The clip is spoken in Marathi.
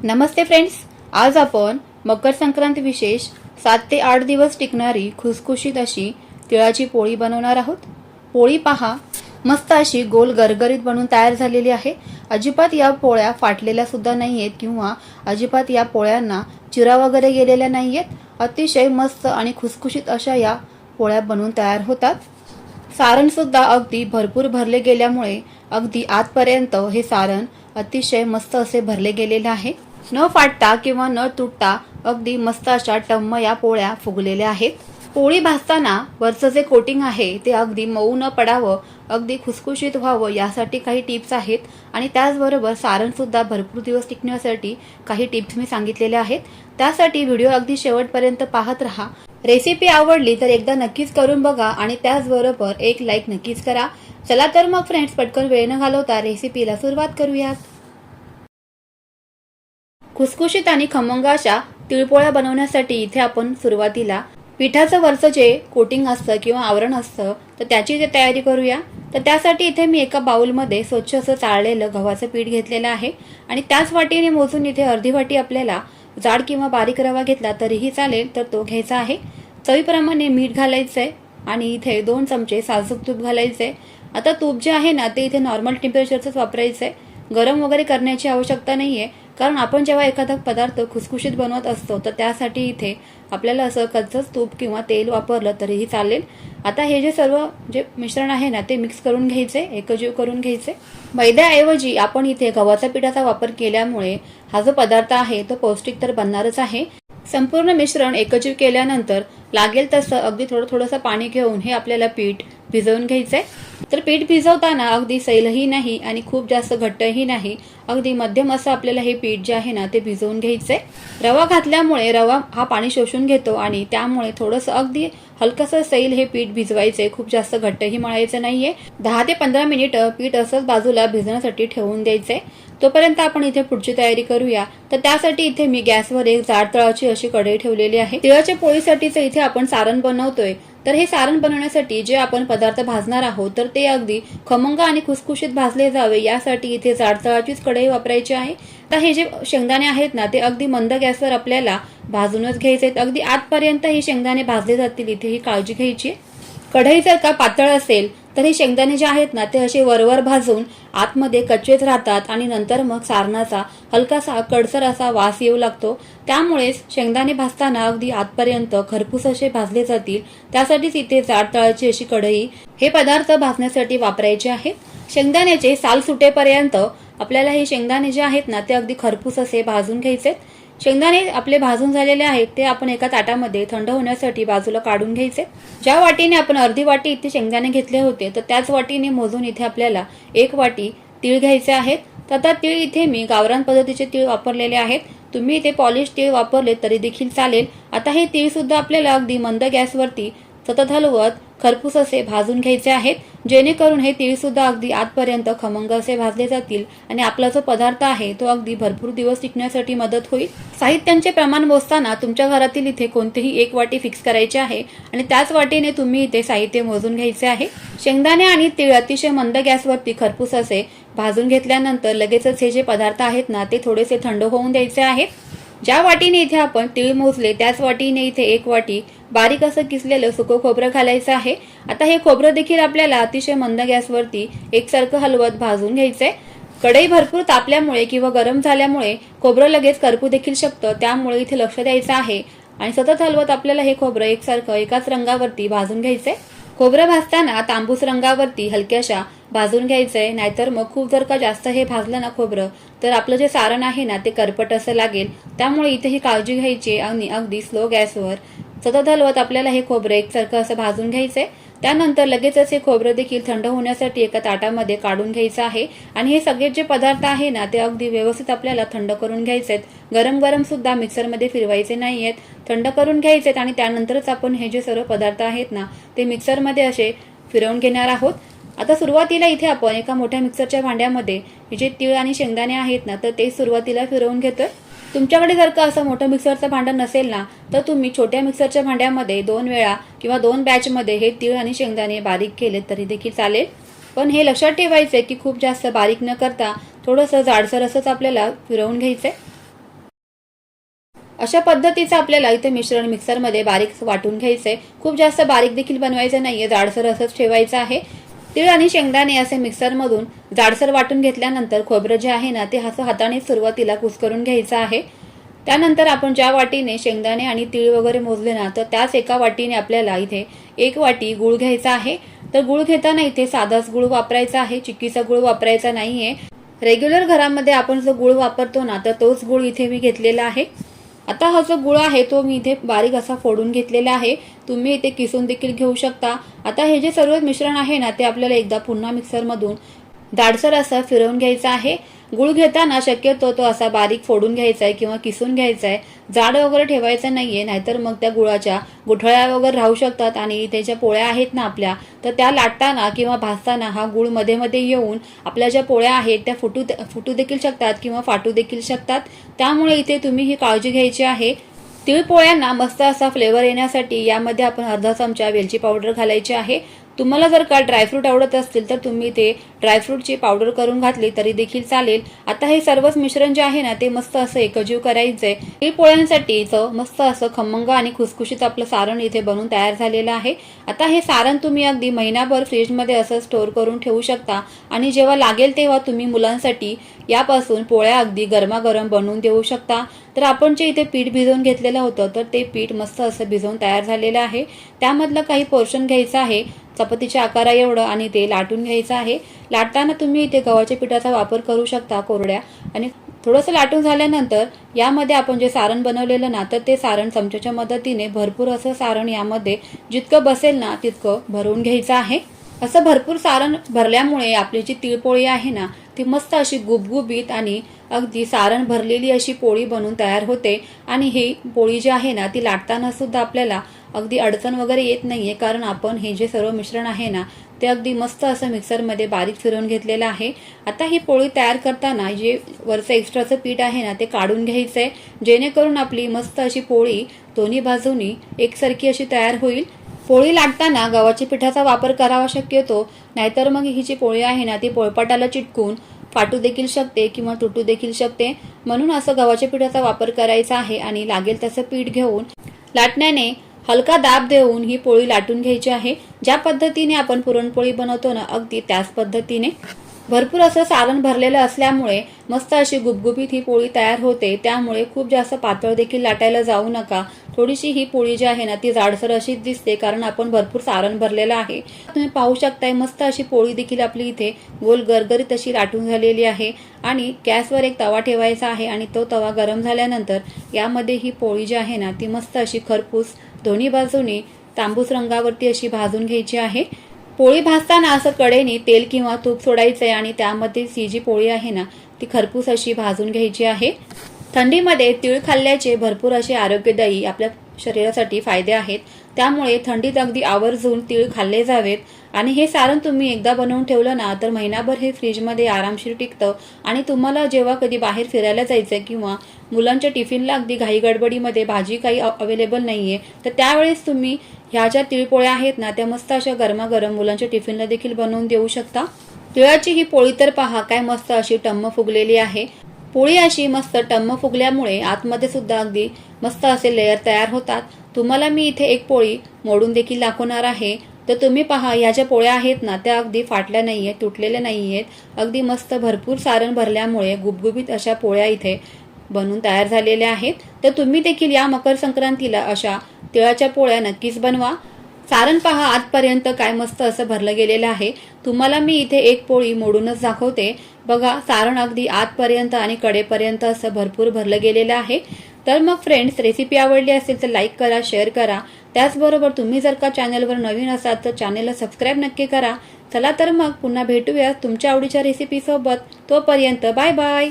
नमस्ते फ्रेंड्स, आज आपण मकर संक्रांती विशेष 7 ते 8 दिवस टिकणारी खुसखुशीत अशी तिळाची पोळी बनवणार आहोत। पोळी पहा, मस्त अशी गोल गरगरीत बनून तयार झालेली आहे। अजिबात या पोळ्या फाटलेल्या सुद्धा नाहीयेत किंवा अजिबात या पोळ्यांना चिरा वगैरे गेलेल्या नाहीयेत। अतिशय मस्त आणि खुसखुशीत अशा या पोळ्या बनून तयार होतात। सारण सुद्धा अगदी भरपूर भरले गेल्यामुळे अगदी आतपर्यंत हे सारण अतिशय मस्त असे भरले गेलेले आहे। न फाटता किंवा न तुटता अगदी मस्त अशा टम्म या पोळ्या फुगलेल्या आहेत। पोळी भाजताना वरचं जे कोटिंग आहे ते अगदी मऊ न पडावं, अगदी खुसखुशीत व्हावं यासाठी काही टिप्स आहेत आणि त्याचबरोबर सारण सुद्धा भरपूर दिवस टिकण्यासाठी काही टिप्स मी सांगितलेल्या आहेत। त्यासाठी व्हिडिओ अगदी शेवटपर्यंत पाहत रहा। रेसिपी आवडली तर एकदा नक्कीच करून बघा आणि त्याचबरोबर एक लाईक नक्कीच करा। चला तर मग फ्रेंड्स, पटकन वेळ न घालवता रेसिपीला सुरुवात करूयात। खुसखुशीत आणि खमंग अशा तिळपोळ्या बनवण्यासाठी इथे आपण सुरुवातीला पिठाचं वरचं जे कोटिंग असतं किंवा आवरण असतं तर त्याची इथे तयारी करूया। तर त्यासाठी इथे मी एका बाउलमध्ये स्वच्छ असं चाळलेलं गव्हाचं पीठ घेतलेलं आहे आणि त्याच वाटीने मोजून इथे अर्धी वाटी आपल्याला जाड किंवा बारीक रवा घेतला तरीही चालेल तर तो घ्यायचा आहे। चवीप्रमाणे मीठ घालायचंय आणि इथे 2 चमचे साजूक तूप घालायचंय। आता तूप जे आहे ना ते इथे नॉर्मल टेम्परेचरचंच वापरायचंय, गरम वगैरे करण्याची आवश्यकता नाहीये, कारण आपण जेव्हा एखादा पदार्थ खुसखुशीत बनवत असतो तर त्यासाठी इथे आपल्याला असं कच्चंच तूप किंवा तेल वापरलं तरीही चालेल। आता हे जे सर्व जे मिश्रण आहे ना ते मिक्स करून घ्यायचे, एकजीव करून घ्यायचे। मैद्याऐवजी आपण इथे गव्हाच्या पिठाचा वापर केल्यामुळे हा जो पदार्थ आहे तो पौष्टिक तर बनणारच आहे। संपूर्ण मिश्रण एकजीव केल्यानंतर लागेल तसं अगदी थोडंसं पाणी घेऊन हे आपल्याला पीठ भिजवून घ्यायचंय। तर पीठ भिजवताना अगदी सैलही नाही आणि खूप जास्त घट्टही नाही, अगदी मध्यम असं आपल्याला हे पीठ जे आहे ना ते भिजवून घ्यायचंय। रवा घातल्यामुळे रवा हा पाणी शोषून घेतो आणि त्यामुळे थोडंसं अगदी हलकसं सैल हे पीठ भिजवायचे, खूप जास्त घट्टही मळायचं नाहीये। 10 ते 15 मिनिट पीठ असंच बाजूला भिजण्यासाठी ठेवून द्यायचंय। तोपर्यंत आपण इथे पुढची तयारी करूया। तर त्यासाठी इथे मी गॅसवर एक जाड तळाची अशी कढई ठेवलेली आहे। तिळाच्या पोळीसाठीच इथे आपण सारण बनवतोय। तर हे सारण बनवण्यासाठी जे आपण पदार्थ भाजणार आहोत तर ते अगदी खमंग आणि खुसखुशीत भाजले जावे यासाठी इथे जाड तळाचीच कढई वापरायची आहे। तर हे जे शेंगदाणे आहेत ना ते अगदी मंद गॅसवर आपल्याला भाजूनच घ्यायचे, अगदी आतपर्यंत हे शेंगदाणे भाजले जातील इथे ही काळजी घ्यायची। कढई जर का पातळ असेल तर हे शेंगदाणे जे आहेत ना ते असे वरवर भाजून आतमध्ये कच्चेच राहतात आणि नंतर मग सारणाचा हलकासा कडसर असा वास येऊ लागतो। त्यामुळेच शेंगदाणे भाजताना अगदी आतपर्यंत खरपूस असे भाजले जातील, त्यासाठीच इथे जाड तळाची अशी कढई हे पदार्थ भाजण्यासाठी वापरायचे आहेत। शेंगदाण्याचे साल सुटेपर्यंत आपल्याला हे शेंगदाणे जे आहेत ना ते अगदी खरपूस असे भाजून घ्यायचे। शेंगदाणे आपले भाजून झालेले आहेत ते आपण एका ताटामध्ये थंड होण्यासाठी बाजूला काढून घ्यायचे। ज्या वाटीने आपण अर्धी वाटी इथे शेंगदाणे घेतले होते तर त्याच वाटीने मोजून इथे आपल्याला 1 वाटी तीळ घ्यायचे आहेत। तर आता तीळ इथे मी गावरान पद्धतीचे तीळ वापरलेले आहेत, तुम्ही इथे पॉलिश तीळ वापरले तरी देखील चालेल। आता हे तीळ सुद्धा आपल्याला अगदी मंद गॅसवरती सतत हलवत खरपूस असे भाजून घ्यायचे आहेत, जेणेकरून हे तीळ सुद्धा अगदी आतपर्यंत खमंग असे भाजले जातील आणि आपला जो पदार्थ आहे तो अगदी भरपूर दिवस टिकण्यासाठी मदत होईल। साहित्यांचे प्रमाण मोजताना तुमच्या घरातील इथे कोणतेही 1 वाटी फिक्स करायचे आहे आणि त्याच वाटीने तुम्ही इथे साहित्य मोजून घ्यायचे आहे। शेंगदाणे आणि तीळ अतिशय मंद गॅसवरती खरपूस असे भाजून घेतल्यानंतर लगेचच हे जे पदार्थ आहेत ना ते थोडेसे थंड होऊन द्यायचे आहेत। ज्या वाटीने इथे आपण तीळ मोजले त्याच वाटीने इथे 1 वाटी बारीक असं किसलेलं सुकं खोबरं घालायचं आहे। आता हे खोबरं देखील आपल्याला अतिशय मंद गॅसवरती एकसारखं हलवत भाजून घ्यायचंय। कढई भरपूर तापल्यामुळे किंवा गरम झाल्यामुळे खोबरं लगेच करपू देखील शकतं, त्यामुळे इथे लक्ष द्यायचं आहे आणि सतत हलवत आपल्याला हे खोबरं एकसारखं एकाच रंगावरती भाजून घ्यायचंय। खोबरं भाजताना तांबूस रंगावरती हलक्याशा भाजून घ्यायचंय, नाहीतर मग खूप जर का जास्त हे भाजलं ना खोबरं तर आपलं जे सारण आहे ना ते करपट असं लागेल। त्यामुळे इथे ही काळजी घ्यायची आणि अगदी स्लो गॅसवर सतत हलवत आपल्याला हे खोबरं एकसारखं असं भाजून घ्यायचंय। त्यानंतर लगेचच हे खोबरं देखील थंड होण्यासाठी एका ताटामध्ये काढून घ्यायचं आहे आणि हे सगळे जे पदार्थ आहे ना ते अगदी व्यवस्थित आपल्याला थंड करून घ्यायचेत। गरम गरम सुद्धा मिक्सरमध्ये फिरवायचे नाहीयेत, थंड करून घ्यायचेत आणि त्यानंतरच आपण हे जे सर्व पदार्थ आहेत ना ते मिक्सरमध्ये असे फिरवून घेणार आहोत। आता सुरुवातीला इथे आपण एका मोठ्या मिक्सरच्या भांड्यामध्ये जे तीळ आणि शेंगदाणे आहेत ना तर ते सुरुवातीला फिरवून घेतोय। तुमच्याकडे जर का असं मोठं मिक्सरचं भांडं नसेल ना तर तुम्ही छोट्या मिक्सरच्या भांड्यामध्ये 2 वेळा किंवा 2 बॅचमध्ये हे तीळ आणि शेंगदाणे बारीक केले तरी देखील चालेल। पण हे लक्षात ठेवायचंय की खूप जास्त बारीक न करता थोडंसं जाडसर असंच आपल्याला फिरवून घ्यायचंय। अशा पद्धतीचं आपल्याला इथे मिश्रण मिक्सरमध्ये बारीक वाटून घ्यायचंय। खूप जास्त बारीक देखील बनवायचं नाहीये, जाडसर असंच ठेवायचं आहे। तीळ आणि शेंगदाणे असे मिक्सरमधून जाडसर वाटून घेतल्यानंतर खोबरं जे आहे ना ते हाताने सुरुवातीला कुस्करून घ्यायचं आहे। त्यानंतर आपण ज्या वाटीने शेंगदाणे आणि तीळ वगैरे मोजले ना तर त्याच एका वाटीने आपल्याला इथे 1 वाटी गूळ घ्यायचा आहे। तर गूळ घेताना इथे साधाच गूळ वापरायचा आहे, चिक्कीचा गूळ वापरायचा नाहीये। रेग्युलर घरामध्ये आपण जो गूळ वापरतो ना तर तोच गूळ इथे मी घेतलेला आहे। आता हा जो गूळ आहे तो मी इथे बारीक असा फोडून घेतलेला आहे, तुम्ही इथे किसून देखील घेऊ शकता। आता हे जे सर्व मिश्रण आहे ना ते आपल्याला एकदा पुन्हा मिक्सरमधून जाडसर असं फिरवून घ्यायचं आहे। गूळ घेताना शक्यतो तो असा बारीक फोडून घ्यायचा आहे किंवा किसून घ्यायचा आहे, जाड वगैरे ठेवायचं नाहीये, नाहीतर मग त्या गुळाच्या गुठळ्या वगैरे राहू शकतात आणि त्याच्या पोळ्या आहेत ना आपल्या तर त्या लाटताना किंवा भाजताना हा गूळ मध्ये मध्ये येऊन आपल्या ज्या पोळ्या आहेत त्या फुटू देखील शकतात किंवा फाटू देखील शकतात। त्यामुळे इथे तुम्ही ही काळजी घ्यायची आहे। तीळ पोळ्यांना मस्त असा फ्लेवर येण्यासाठी यामध्ये आपण अर्धा चमचा वेलची पावडर घालायची आहे। तुम्हाला जर का ड्रायफ्रूट आवडत असतील तर तुम्ही ते ड्रायफ्रूटची पावडर करून घातली तरी देखील चालेल। आता हे सर्वच मिश्रण जे आहे ना ते मस्त असं एकजीव करायचंय। तीळ पोळ्यांसाठी मस्त असं खमंग आणि खुसखुशीत आपलं सारण इथे बनवून तयार झालेलं आहे। आता हे सारण तुम्ही अगदी महिनाभर फ्रीजमध्ये असं स्टोअर करून ठेवू शकता आणि जेव्हा लागेल तेव्हा तुम्ही मुलांसाठी यापासून पोळ्या अगदी गरमागरम बनवून देऊ शकता। तर आपण जे इथे पीठ भिजवून घेतलेलं होतं तर ते पीठ मस्त असं भिजवून तयार झालेलं आहे। त्यामधलं काही पोर्शन घ्यायचं आहे चपातीच्या आकारा एवढं आणि ते लाटून घ्यायचं आहे। लाटताना तुम्ही इथे गव्हाच्या पिठाचा वापर करू शकता कोरड्या, आणि थोडंसं लाटून झाल्यानंतर यामध्ये आपण जे सारण बनवलेलं ना तर ते सारण चमच्याच्या मदतीने भरपूर असं सारण यामध्ये जितकं बसेल ना तितकं भरून घ्यायचं आहे। असं भरपूर सारण भरल्यामुळे आपली जी तिळपोळी आहे ना ती मस्त अशी गुबगुबीत आणि अगदी सारण भरलेली अशी पोळी बनून तयार होते। आणि ही पोळी जी आहे ना ती लाटताना सुद्धा आपल्याला अगदी अडचण वगैरे येत नाहीये, कारण आपण हे जे सर्व मिश्रण आहे ना ते अगदी मस्त असं मिक्सरमध्ये बारीक फिरवून घेतलेलं आहे। आता ही पोळी तयार करताना जे वरचं एक्स्ट्राचं पीठ आहे ना ते काढून घ्यायचंय, जेणेकरून आपली मस्त अशी पोळी दोन्ही बाजूनी एकसारखी अशी तयार होईल। पोळी लाटताना गव्हाच्या पिठाचा वापर करावा शक्यतो, नाहीतर मग ही जी पोळी आहे ना ती पोळपाटाला चिटकून फाटू देखील शकते किंवा तुटू देखील शकते। म्हणून असं गव्हाच्या पिठाचा वापर करायचा आहे आणि लागेल तसं पीठ घेऊन लाटण्याने हलका दाब देऊन ही पोळी लाटून घ्यायची आहे। ज्या पद्धतीने आपण पुरणपोळी बनवतो ना अगदी त्याच पद्धतीने भरपूर असं सारण भरलेलं असल्यामुळे मस्त अशी गुबगुबीत ही पोळी तयार होते। त्यामुळे खूप जास्त पातळ देखील लाटायला जाऊ नका। थोडीशी ही पोळी जी आहे ना ती जाडसर अशी दिसते, कारण आपण भरपूर सारण भरलेलं आहे। तुम्ही पाहू शकताय मस्त अशी पोळी देखील आपली इथे गोल गरगरीत अशी लाटून झालेली आहे। आणि गॅसवर एक तवा ठेवायचा आहे आणि तो तवा गरम झाल्यानंतर यामध्ये ही पोळी जी आहे ना ती मस्त अशी खरपूस दोन्ही बाजूनी तांबूस रंगावरती अशी भाजून घ्यायची आहे। पोळी भाजताना असं कडेने तेल किंवा तूप सोडायचंय आणि त्यामध्ये ही जी पोळी आहे ना ती खरपूस अशी भाजून घ्यायची आहे। थंडीमध्ये तीळ खाल्ल्याचे भरपूर असे आरोग्यदायी आपल्या शरीरासाठी फायदे आहेत, त्यामुळे थंडीत अगदी आवर्जून तीळ खाल्ले जावेत। आणि हे सारण तुम्ही एकदा बनवून ठेवलं ना तर महिनाभर हे फ्रीजमध्ये आरामशीर टिकतं। आणि तुम्हाला जेव्हा कधी बाहेर फिरायला जायचं किंवा मुलांच्या टिफिनला अगदी घाई गडबडीमध्ये भाजी काही अवेलेबल नाहीये तर त्यावेळेस तुम्ही ह्या ज्या तिळपोळ्या आहेत ना त्या मस्त अशा गरमागरम मुलांच्या टिफिनला देखील बनवून देऊ शकता। तिळाची ही पोळी तर पहा काय मस्त अशी टम्म फुगलेली आहे। पोळी अशी मस्त टम्म फुगल्यामुळे आतमध्ये सुद्धा अगदी मस्त असे लेयर तयार होतात। तुम्हाला मी इथे एक पोळी मोडून देखील दाखवणार आहे, तर तुम्ही पहा ह्या ज्या पोळ्या आहेत ना त्या अगदी फाटल्या नाहीयेत, तुटलेल्या नाहीयेत, अगदी मस्त भरपूर सारण भरल्यामुळे गुबगुबीत अशा पोळ्या इथे बनून तयार झालेल्या आहेत। तर तुम्ही देखील या मकर संक्रांतीला अशा तिळाच्या पोळ्या नक्कीच बनवा। सारण पहा आतपर्यंत काय मस्त असं भरलं गेलेलं आहे। तुम्हाला मी इथे एक पोळी मोडूनच दाखवते, बघा सारण अगदी आतपर्यंत आणि कडेपर्यंत असं भरपूर भरलं गेलेलं आहे। तर मग फ्रेंड्स, रेसिपी आवडली असेल तर लाईक करा, शेअर करा। त्याचबरोबर तुम्ही जर का चॅनलवर नवीन असाल तर चॅनलला सबस्क्राईब नक्की करा। चला तर मग पुन्हा भेटूया तुमच्या आवडीच्या रेसिपी सोबत। तोपर्यंत बाय बाय।